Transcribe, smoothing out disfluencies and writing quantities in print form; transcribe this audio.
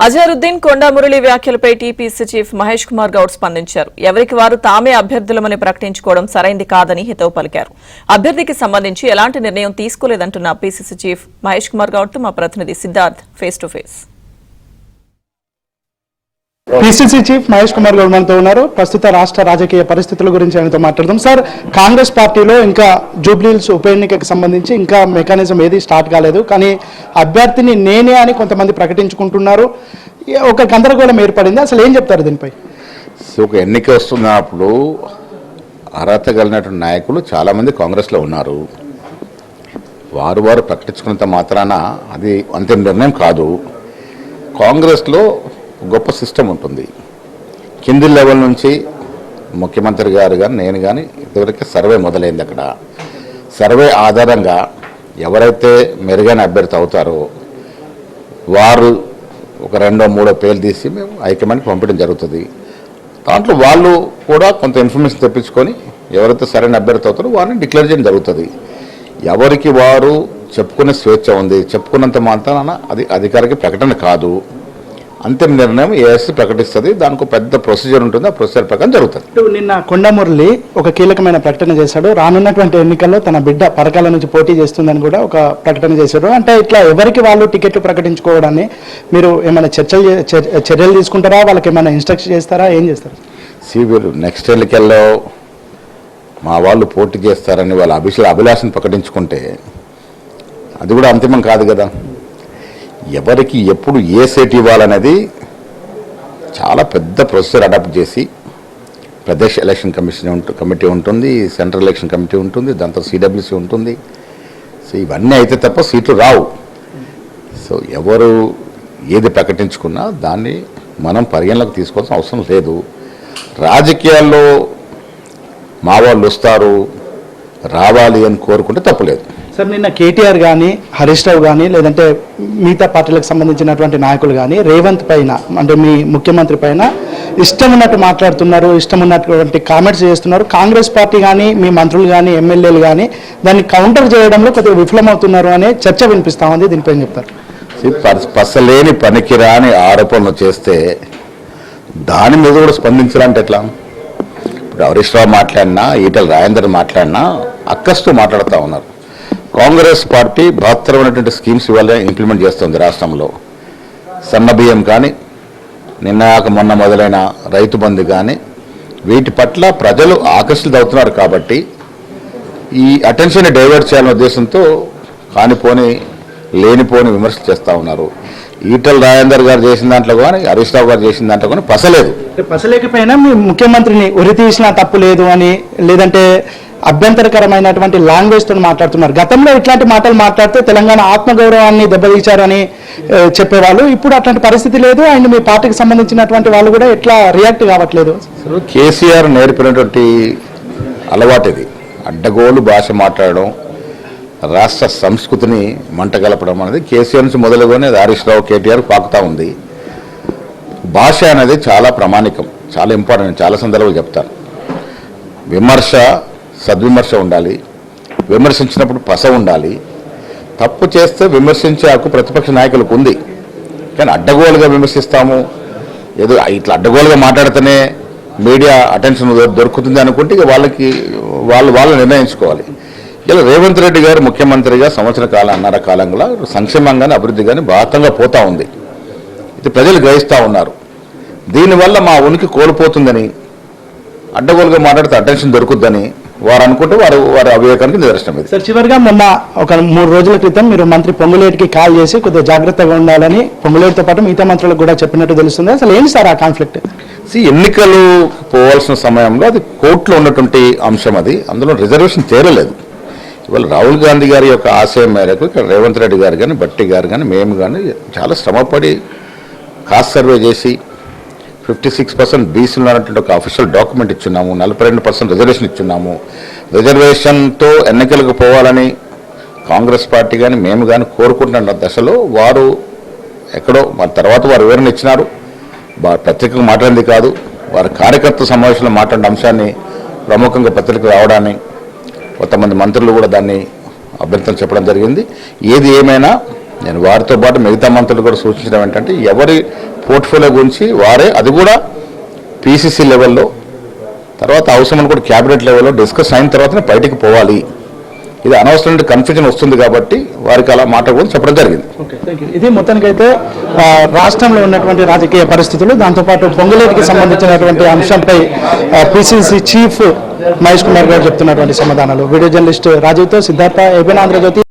అజరుద్దీన్ కొండా మురళి వ్యాఖ్యలపై TPC chief Mahesh Kumar Goud స్పందించారు. ఎవరికి వారు తామే అభ్యర్థులమని ప్రకటించుకోవడం సరైంది కాదని హితవు పలికారు. అభ్యర్థికి సంబంధించి ఎలాంటి నిర్ణయం తీసుకోలేదంటున్న పీసీసీ చీఫ్ మహేష్ కుమార్ గౌడ్ తో మా ప్రతినిధి Siddharth face to face. PCC chief Mahesh Kumar Goud మనతో ఉన్నారు. ప్రస్తుత రాష్ట్ర రాజకీయ పరిస్థితుల గురించి ఆయనతో మాట్లాడదాం. సార్, కాంగ్రెస్ పార్టీలో ఇంకా జూబ్లీహిల్స్ ఉప ఎన్నికకు సంబంధించి ఇంకా మెకానిజం ఏది స్టార్ట్ కాలేదు, కానీ అభ్యర్థిని నేనే అని కొంతమంది ప్రకటించుకుంటున్నారు. ఒక గందరగోళం ఏర్పడింది. అసలు ఏం చెప్తారు దీనిపై? ఒక ఎన్నిక వస్తున్నప్పుడు అర్హత కలిగినటువంటి నాయకులు చాలామంది కాంగ్రెస్లో ఉన్నారు. వారు ప్రకటించుకున్నంత మాత్రాన అది అంతిమ నిర్ణయం కాదు. కాంగ్రెస్లో గొప్ప సిస్టమ్ ఉంటుంది. కింది లెవెల్ నుంచి ముఖ్యమంత్రి గారు కానీ నేను కానీ ఇదివరకు సర్వే మొదలైంది. అక్కడ సర్వే ఆధారంగా ఎవరైతే మెరుగైన అభ్యర్థి అవుతారో వారు ఒక 2-3 పేర్లు తీసి మేము హైకమాండ్కి పంపించడం జరుగుతుంది. దాంట్లో వాళ్ళు కూడా కొంత ఇన్ఫర్మేషన్ తెప్పించుకొని ఎవరైతే సరైన అభ్యర్థి అవుతారో వారిని డిక్లేర్ చేయడం జరుగుతుంది. ఎవరికి వారు చెప్పుకునే స్వేచ్ఛ ఉంది. చెప్పుకున్నంత మాత్రాన అది అధికారిక ప్రకటన కాదు. అంతిమ నిర్ణయం ఏఎస్సీ ప్రకటిస్తుంది. దానికి పెద్ద ప్రొసీజర్ ఉంటుంది. ఆ ప్రొసీజర్ ప్రకారం జరుగుతుంది. నిన్న కొండా మురళి ఒక కీలకమైన ప్రకటన చేశాడు. రానున్నటువంటి ఎన్నికల్లో తన బిడ్డ పరకాల నుంచి పోటీ చేస్తుందని కూడా ఒక ప్రకటన చేశారు. అంటే ఇట్లా ఎవరికి వాళ్ళు టికెట్లు ప్రకటించుకోవడాన్ని మీరు ఏమైనా చర్యలు తీసుకుంటారా? వాళ్ళకి ఏమైనా ఇన్స్ట్రక్షన్ చేస్తారా? ఏం చేస్తారు? వీరు నెక్స్ట్ ఎన్నికల్లో మా వాళ్ళు పోటీ చేస్తారని వాళ్ళ అభిలాషను ప్రకటించుకుంటే అది కూడా అంతిమం కాదు కదా. ఎవరికి ఎప్పుడు ఏ సీట్ ఇవ్వాలనేది చాలా పెద్ద ప్రొసీజర్ అడాప్ట్ చేసి ప్రదేశ్ ఎలక్షన్ కమిటీ ఉంటుంది, సెంట్రల్ ఎలక్షన్ కమిటీ ఉంటుంది, దాంతో సిడబ్ల్యూసీ ఉంటుంది. సో ఇవన్నీ అయితే తప్ప సీట్లు రావు. సో ఎవరు ఏది ప్రకటించుకున్నా దాన్ని మనం పరిగణలోకి తీసుకోవాల్సిన అవసరం లేదు. రాజకీయాల్లో మా వాళ్ళు వస్తారు రావాలి అని కోరుకుంటే తప్పులేదు. సార్, నిన్న కేటీఆర్ కానీ హరీష్ రావు కానీ లేదంటే మిగతా పార్టీలకు సంబంధించినటువంటి నాయకులు కానీ రేవంత్ పైన అంటే మీ ముఖ్యమంత్రి పైన ఇష్టం ఉన్నట్టు మాట్లాడుతున్నారు, ఇష్టం ఉన్నటువంటి కామెంట్స్ చేస్తున్నారు. కాంగ్రెస్ పార్టీ కానీ మీ మంత్రులు కానీ ఎమ్మెల్యేలు కానీ దాన్ని కౌంటర్ చేయడంలో కొద్దిగా విఫలమవుతున్నారు అనే చర్చ వినిపిస్తా ఉంది. దీనిపై చెప్తారు? పసలేని పనికిరాని ఆరోపణలు చేస్తే దాని మీద కూడా స్పందించాలంటే ఎట్లా? ఇప్పుడు హరీష్ రావు మాట్లాడినా ఈటెల రాజేందర్ మాట్లాడినా అక్కస్తూ మాట్లాడుతూ ఉన్నారు. కాంగ్రెస్ పార్టీ బృహత్తరమైనటువంటి స్కీమ్స్ ఇవాళ ఇంప్లిమెంట్ చేస్తుంది రాష్ట్రంలో. సన్నబియ్యం కానీ మొన్న మొదలైన రైతు బంధు కానీ వీటి పట్ల ప్రజలు ఆకర్షితులవుతున్నారు. కాబట్టి ఈ అటెన్షన్ డైవర్ట్ చేయాలనే ఉద్దేశంతో లేనిపోని విమర్శలు చేస్తూ ఉన్నారు. ఈటెల రాజేందర్ గారు చేసిన దాంట్లో కానీ హరీష్ రావు గారు చేసిన దాంట్లో కానీ పసలేకపోయినా మీ ముఖ్యమంత్రిని ఉరి తీసినా తప్పు లేదు అని లేదంటే అభ్యంతరకరమైనటువంటి లాంగ్వేజ్ తో మాట్లాడుతున్నారు. గతంలో ఇట్లాంటి మాటలు మాట్లాడితే తెలంగాణ ఆత్మగౌరవాన్ని దెబ్బతీశారని చెప్పేవాళ్ళు. ఇప్పుడు అట్లాంటి పరిస్థితి లేదు. అండ్ మీ పార్టీకి సంబంధించినటువంటి వాళ్ళు కూడా ఎట్లా రియాక్ట్ కావట్లేదు. కేసీఆర్ నేర్పినటువంటి అలవాటు ఇది. అడ్డగోలు భాష మాట్లాడడం, రాష్ట్ర సంస్కృతిని మంటగలపడం అనేది కేసీఆర్ నుంచి మొదలుగానే హరీష్ రావు కేటీఆర్ పాకుతా ఉంది. భాష అనేది చాలా ప్రామాణికం, చాలా ఇంపార్టెంట్. చాలా సందర్భాలు చెప్తాను. విమర్శ సద్విమర్శ ఉండాలి. విమర్శించినప్పుడు పస ఉండాలి. తప్పు చేస్తే విమర్శించే హక్కు ప్రతిపక్ష నాయకులకు ఉంది. కానీ అడ్డగోలుగా విమర్శిస్తాము, ఏదో ఇట్లా అడ్డగోలుగా మాట్లాడితేనే మీడియా అటెన్షన్ దొరుకుతుంది అనుకుంటే ఇక వాళ్ళు నిర్ణయించుకోవాలి. ఇలా రేవంత్ రెడ్డి గారు ముఖ్యమంత్రిగా సంవత్సర కాలంలో సంక్షేమం కానీ అభివృద్ధి కానీ బాహతంగా పోతూ ఉంది. ఇది ప్రజలు గ్రహిస్తూ ఉన్నారు. దీనివల్ల మా ఉనికి కోల్పోతుందని, అడ్డగోలుగా మాట్లాడితే అటెన్షన్ దొరుకుద్దని వారు అనుకుంటే వారి అవివేకానికి నిదర్శనం ఇది. సార్, చివరిగా మొన్న ఒక 3 రోజుల క్రితం మీరు మంత్రి పొంగులేటికి కాల్ చేసి కొద్దిగా జాగ్రత్తగా ఉండాలని పొంగులేటితో పాటు మిగతా మంత్రులకు కూడా చెప్పినట్టు తెలుస్తుంది. అసలు ఏంటి సార్ ఆ కాన్ఫ్లిక్ట్? ఎన్నికలు పోవాల్సిన సమయంలో అది కోర్టులో ఉన్నటువంటి అంశం. అది అందులో రిజర్వేషన్ చేరలేదు. ఇవాళ రాహుల్ గాంధీ గారి యొక్క ఆశయం మేరకు ఇక్కడ రేవంత్ రెడ్డి గారు కానీ భట్టి గారు కానీ మేము కానీ చాలా శ్రమపడి కాస్ట్ సర్వే చేసి 56% బీసీలు ఉన్నటువంటి ఒక అఫీషియల్ డాక్యుమెంట్ ఇచ్చున్నాము. 42% రిజర్వేషన్ ఇచ్చున్నాము. రిజర్వేషన్తో ఎన్నికలకు పోవాలని కాంగ్రెస్ పార్టీ కానీ మేము కానీ కోరుకుంటున్న దశలో వారు ఎక్కడో తర్వాత వారు వివరణ ఇచ్చినారు. పత్రికకు మాట్లాడింది కాదు, వారి కార్యకర్త సమావేశంలో మాట్లాడిన అంశాన్ని ప్రముఖంగా పత్రికకు రావడాన్ని కొంతమంది మంత్రులు కూడా దాన్ని అభ్యంతరం చెప్పడం జరిగింది. ఏది ఏమైనా నేను వారితో పాటు మిగతా మంత్రులు కూడా సూచించడం ఏంటంటే ఎవరి పోర్ట్ఫోలియో గురించి వారే, అది కూడా పీసీసీ లెవెల్లో, తర్వాత అవసరం కూడా క్యాబినెట్ లెవెల్లో డిస్కస్ అయిన తర్వాతనే బయటికి పోవాలి. ఇది అనవసరమైన కన్ఫ్యూజన్ వస్తుంది కాబట్టి వారికి అలా మాట్లాడుకొని చెప్పడం జరిగింది. ఇది మొత్తానికైతే రాష్ట్రంలో ఉన్నటువంటి రాజకీయ పరిస్థితులు, దాంతోపాటు పొంగులేటికి సంబంధించినటువంటి అంశంపై పిసిసి చీఫ్ మహేష్ కుమార్ గారు చెప్తున్నటువంటి సమాధానాలు. వీడియో జర్నలిస్ట్ రాజీవ్తో సిద్ధార్థ, ఏబీఎన్ ఆంధ్రజ్యోతి.